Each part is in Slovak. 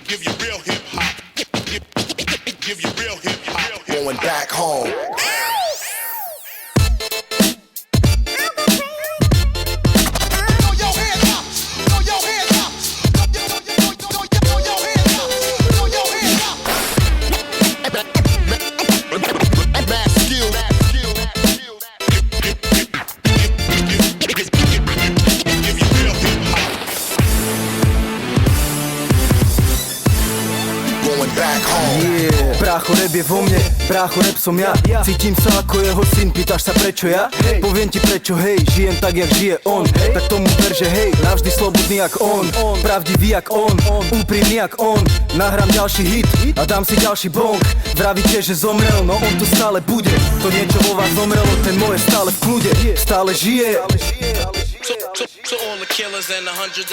Give you real hip hop. Give you real hip hop. Going back home. Brácho, rap je vo mne, brácho, rap som ja. Cítim sa ako jeho syn, pýtaš sa prečo ja? Poviem ti prečo, hej, žijem tak jak žije on. Tak tomu ver, že hej, navždy slobodný jak on. Pravdivý jak on, úprimný jak on. Nahrám ďalší hit a dám si ďalší bong. Vravíte, že zomrel, no on tu stále bude. To niečo vo vás zomrelo, ten moje stále v kľude. Stále žije.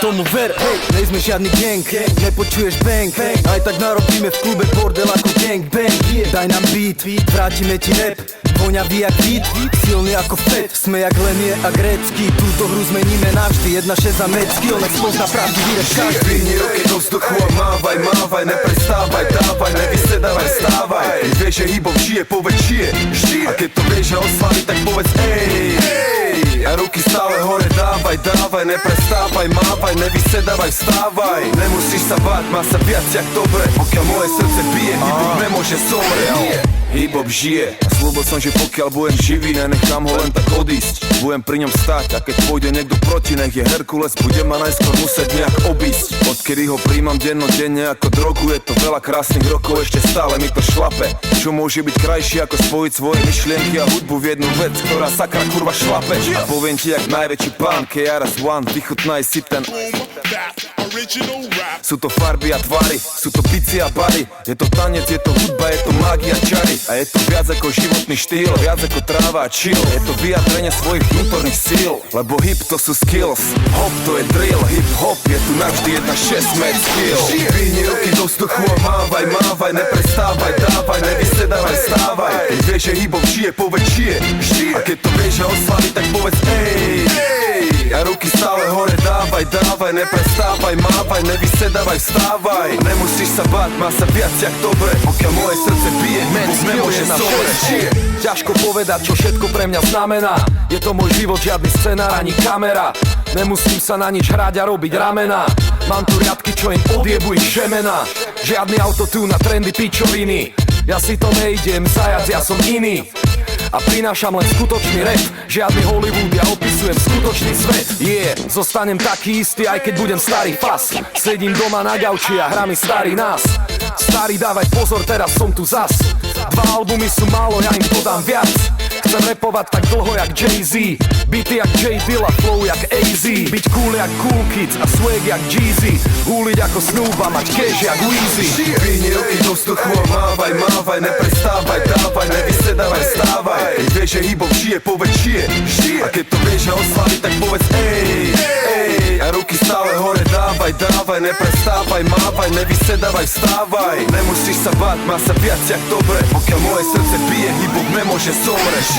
Tomu ver, hej, nejsme žiadny gang. Nepočuješ bang, aj tak narobíme v klube bordel ako gang bang. Daj nám beat, vrátime ti rap. Voňavý jak hit, silný ako Fed. Sme jak Lenie a Grécky, túto hru zmeníme navždy. 1-6 za mecky, on spozná pravdivý rap každý. Dvihni ruky do vzduchu a mávaj, mávaj, neprestávaj, dávaj, nevysedávaj, stávaj. Vieš, že hip-hop žije, povedz žije. A keď to vieš a oslaví, tak povedz ej. A ruky stále hore dávaj, dávaj, neprestávaj, mávaj, nevysedávaj, vstávaj. Nemusíš sa báť, má sa viac jak dobre. Pokiaľ moje srdce bije, hip-hop nemôže zomrieť. Hip-hop žije a slúbil som, že pokiaľ budem živý, nenechám ho len tak odísť. Budem pri ňom stáť a keď pôjde niekto proti, nech je Herkules, bude ma najskôr musieť nejak obísť. Odkedy ho príjmam dennodenne ako drogu, je to veľa krásnych rokov, ešte stále mi to šlape. Čo môže byť krajšie ako spojiť svoje myšlienky a hudbu v jednu vec, ktorá sakra kurva šlape. A poviem ti jak najväčší pán, KRS-One, vychutnaj si ten. Sú to farby a tvary, sú to bici a bary. Je to tanec, je to hudba, je to mágia, čary. A je to viac ako životný štýl, viac ako tráva a chill. Je to vyjadrenie svojich vnútorných síl, lebo hip to sú skills, hop to je drill. Hip hop je tu navždy 1-6 med skill. Dvihni ruky do vzduchu a mávaj, mávaj, neprestávaj, dávaj, nevysedávaj, stávaj. Keď vieš, že hip hop žije, povedz žije. A keď to vieš a oslaví, tak povedz ej. A ruky stále hore dávaj, dávaj, neprestávaj, mávaj, nevysedávaj, vstávaj. Nemusíš sa báť, má sa viac jak dobre. Pokiaľ moje srdce bije, hip-hop nemôže zomrieť. Ťažko povedať, čo všetko pre mňa znamená. Je to môj život, žiadny scenár, ani kamera. Nemusím sa na nič hrať a robiť ramena. Mám tu riadky, čo im odjebu ich šemena. Žiadny autotune na trendy pičoviny. Ja si to nejdem zajac, ja som iný. A prinášam len skutočný rap. Žiadny Hollywood, ja opisujem skutočný svet. Zostanem taký istý, aj keď budem starý fas. Sedím doma na gauči a hra mi starý nás. Starý, dávaj pozor, teraz som tu zas. 2 albumy sú málo, ja im dodám viac. Chcem rapovať tak dlho jak Jay-Z, beaty jak J Dilla, flow jak AZ. Byť cool jak Cool Kids a swag jak Jeezy. Húliť ako Snoop a mať cash jak Weezy. Dvihni ruky do vzduchu a mávaj, mávaj, neprestávaj, dávaj, nevysedávaj, vstávaj. Keď vieš, že hip-hop žije, povedz žije. A keď to vieš a oslaví, tak povedz ej. A ruky stále hore dávaj, dávaj, neprestávaj, mávaj, nevysedávaj, vstávaj. Nemusíš sa báť, má sa viac jak dobre. Pokiaľ moje srdce bije, hip-hop nemôže zomrieť.